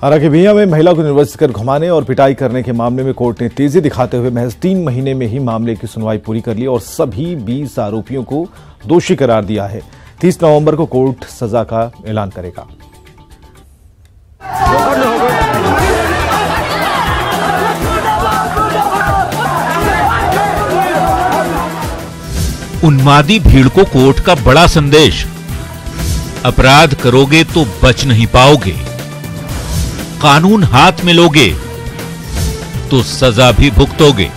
हालांकि भिया में महिला को निर्वस्त्र कर घुमाने और पिटाई करने के मामले में कोर्ट ने तेजी दिखाते हुए महज 3 महीने में ही मामले की सुनवाई पूरी कर ली और सभी 20 आरोपियों को दोषी करार दिया है। 30 नवंबर को कोर्ट सजा का ऐलान करेगा। उन्मादी भीड़ को कोर्ट का बड़ा संदेश, अपराध करोगे तो बच नहीं पाओगे, कानून हाथ में लोगे तो सजा भी भुगतोगे।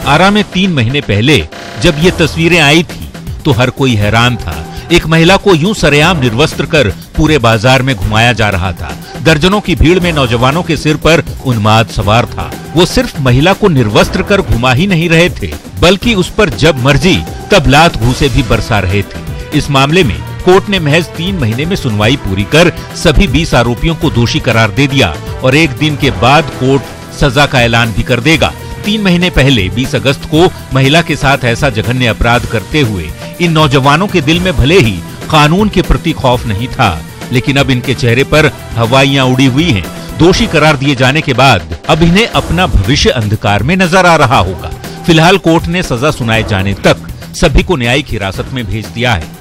आरा में 3 महीने पहले जब ये तस्वीरें आई थी तो हर कोई हैरान था। एक महिला को यूं सरेआम निर्वस्त्र कर पूरे बाजार में घुमाया जा रहा था। दर्जनों की भीड़ में नौजवानों के सिर पर उन्माद सवार था। वो सिर्फ महिला को निर्वस्त्र कर घुमा ही नहीं रहे थे, बल्कि उस पर जब मर्जी तब लात घूंसे भी बरसा रहे थे। इस मामले में कोर्ट ने महज 3 महीने में सुनवाई पूरी कर सभी 20 आरोपियों को दोषी करार दे दिया और 1 दिन के बाद कोर्ट सजा का ऐलान भी कर देगा। 3 महीने पहले 20 अगस्त को महिला के साथ ऐसा जघन्य अपराध करते हुए इन नौजवानों के दिल में भले ही कानून के प्रति खौफ नहीं था, लेकिन अब इनके चेहरे पर हवाइयां उड़ी हुई हैं। दोषी करार दिए जाने के बाद अब इन्हें अपना भविष्य अंधकार में नजर आ रहा होगा। फिलहाल कोर्ट ने सजा सुनाए जाने तक सभी को न्यायिक हिरासत में भेज दिया है।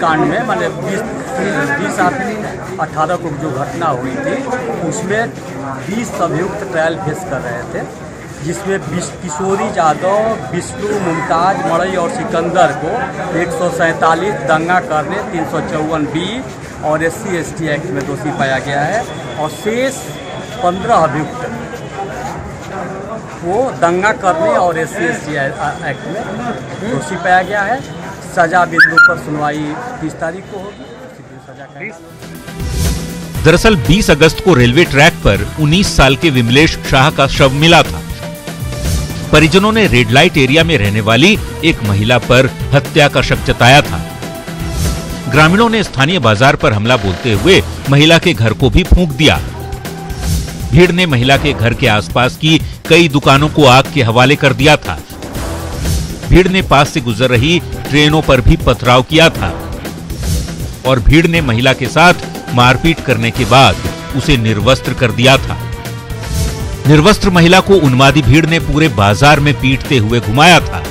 कांड में मैंने 20/18 को जो घटना हुई थी उसमें 20 अभियुक्त ट्रायल फेस कर रहे थे, जिसमें किशोरी यादव, विष्णु, मुमताज, मड़ई और सिकंदर को 147 दंगा करने 354B और SC/ST एक्ट में दोषी पाया गया है और शेष 15 अभियुक्त वो दंगा करने और SC/ST एक्ट में दोषी पाया गया है। सजा बिंदु पर सुनवाई 30 तारीख को होगी। सजा का दरअसल 20 अगस्त को रेलवे ट्रैक पर 19 साल के विमलेश शाह का शव मिला था। परिजनों ने रेड लाइट एरिया में रहने वाली एक महिला पर हत्या का शक जताया था। ग्रामीणों ने स्थानीय बाजार पर हमला बोलते हुए महिला के घर को भी फूंक दिया। भीड़ ने महिला के घर के आसपास की कई दुकानों को आग के हवाले कर दिया था। भीड़ ने पास से गुजर रही ट्रेनों पर भी पथराव किया था और भीड़ ने महिला के साथ मारपीट करने के बाद उसे निर्वस्त्र कर दिया था। निर्वस्त्र महिला को उन्मादी भीड़ ने पूरे बाजार में पीटते हुए घुमाया था।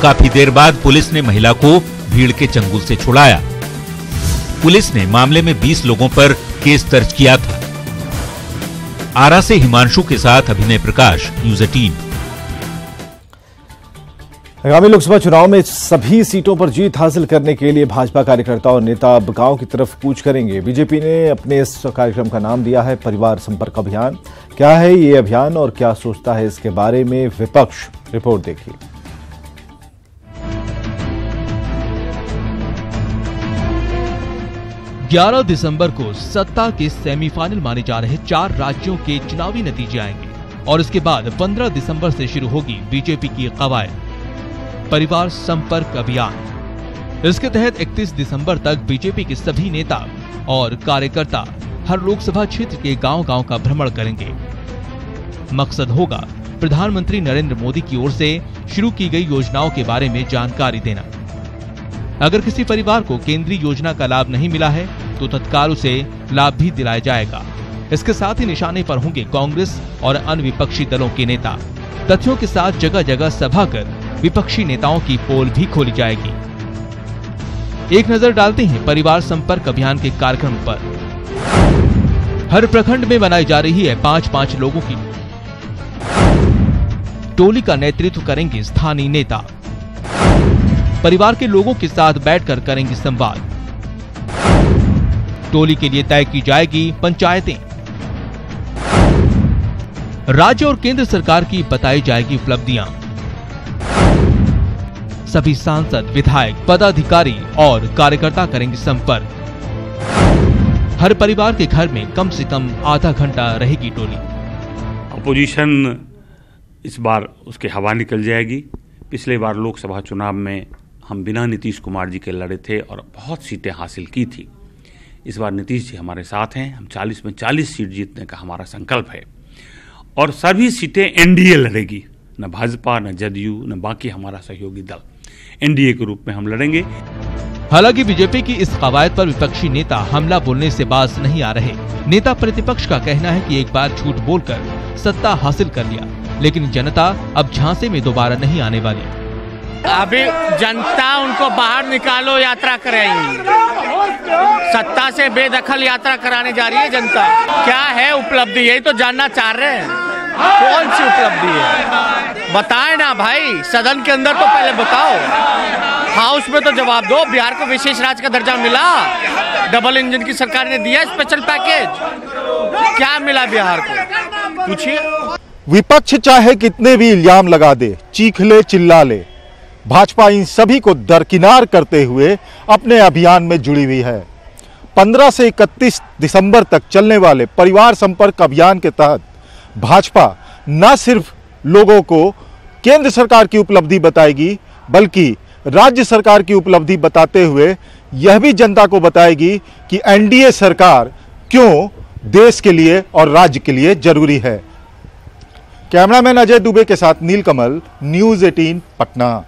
काफी देर बाद पुलिस ने महिला को भीड़ के चंगुल से छुड़ाया। पुलिस ने मामले में 20 लोगों पर केस दर्ज किया था। आरा से हिमांशु के साथ अभिनय प्रकाश, न्यूज़ 18। आगामी लोकसभा चुनाव में सभी सीटों पर जीत हासिल करने के लिए भाजपा कार्यकर्ता और नेता अब गांव की तरफ कूच करेंगे। बीजेपी ने अपने इस कार्यक्रम का नाम दिया है परिवार संपर्क अभियान। क्या है ये अभियान और क्या सोचता है इसके बारे में विपक्ष? रिपोर्ट देखिए। ग्यारह दिसंबर को सत्ता के सेमीफाइनल माने जा रहे 4 राज्यों के चुनावी नतीजे आएंगे और इसके बाद 15 दिसंबर से शुरू होगी बीजेपी की कवायद परिवार संपर्क अभियान। इसके तहत 31 दिसंबर तक बीजेपी के सभी नेता और कार्यकर्ता हर लोकसभा क्षेत्र के गांव-गांव का भ्रमण करेंगे। मकसद होगा प्रधानमंत्री नरेंद्र मोदी की ओर से शुरू की गई योजनाओं के बारे में जानकारी देना। अगर किसी परिवार को केंद्रीय योजना का लाभ नहीं मिला है तो तत्काल उसे लाभ भी दिलाया जाएगा। इसके साथ ही निशाने पर होंगे कांग्रेस और अन्य विपक्षी दलों के नेता। तथ्यों के साथ जगह जगह सभा कर विपक्षी नेताओं की पोल भी खोली जाएगी। एक नजर डालते हैं परिवार संपर्क अभियान के कार्यक्रम पर। हर प्रखंड में बनाई जा रही है 5-5 लोगों की टोली का नेतृत्व करेंगे स्थानीय नेता। परिवार के लोगों के साथ बैठकर करेंगे संवाद। टोली के लिए तय की जाएगी पंचायतें। राज्य और केंद्र सरकार की बताई जाएगी उपलब्धियां। सभी सांसद, विधायक, पदाधिकारी और कार्यकर्ता करेंगे संपर्क। हर परिवार के घर में कम से कम आधा घंटा रहेगी टोली। अपोजिशन इस बार उसके हवा निकल जाएगी। पिछले बार लोकसभा चुनाव में हम बिना नीतीश कुमार जी के लड़े थे और बहुत सीटें हासिल की थी। इस बार नीतीश जी हमारे साथ हैं। हम 40 में 40 सीट जीतने का हमारा संकल्प है और सभी सीटें एनडीए लड़ेगी, न भाजपा, न जदयू, न बाकी हमारा सहयोगी दल। एनडीए के रूप में हम लड़ेंगे। हालांकि बीजेपी की इस कवायद पर विपक्षी नेता हमला बोलने से बाज नहीं आ रहे। नेता प्रतिपक्ष का कहना है कि एक बार झूठ बोलकर सत्ता हासिल कर लिया, लेकिन जनता अब झांसे में दोबारा नहीं आने वाली। अभी जनता उनको बाहर निकालो यात्रा करेगी, सत्ता से बेदखल यात्रा कराने जा रही है जनता। क्या है उपलब्धि, यही तो जानना चाह रहे हैं, कौन सी उपलब्धि है बताए ना भाई, सदन के अंदर तो पहले बताओ, हाउस में तो जवाब दो। बिहार को विशेष राज्य का दर्जा मिला, डबल इंजन की सरकार ने दिया स्पेशल पैकेज, क्या मिला बिहार को पूछिए। विपक्ष चाहे कितने भी इल्जाम लगा दे, चीख ले चिल्ला ले, भाजपा इन सभी को दरकिनार करते हुए अपने अभियान में जुड़ी हुई है। 15 से 31 दिसंबर तक चलने वाले परिवार संपर्क अभियान के तहत भाजपा न सिर्फ लोगों को केंद्र सरकार की उपलब्धि बताएगी, बल्कि राज्य सरकार की उपलब्धि बताते हुए यह भी जनता को बताएगी कि एनडीए सरकार क्यों देश के लिए और राज्य के लिए जरूरी है। कैमरामैन अजय दुबे के साथ नीलकमल, न्यूज़ 18 पटना।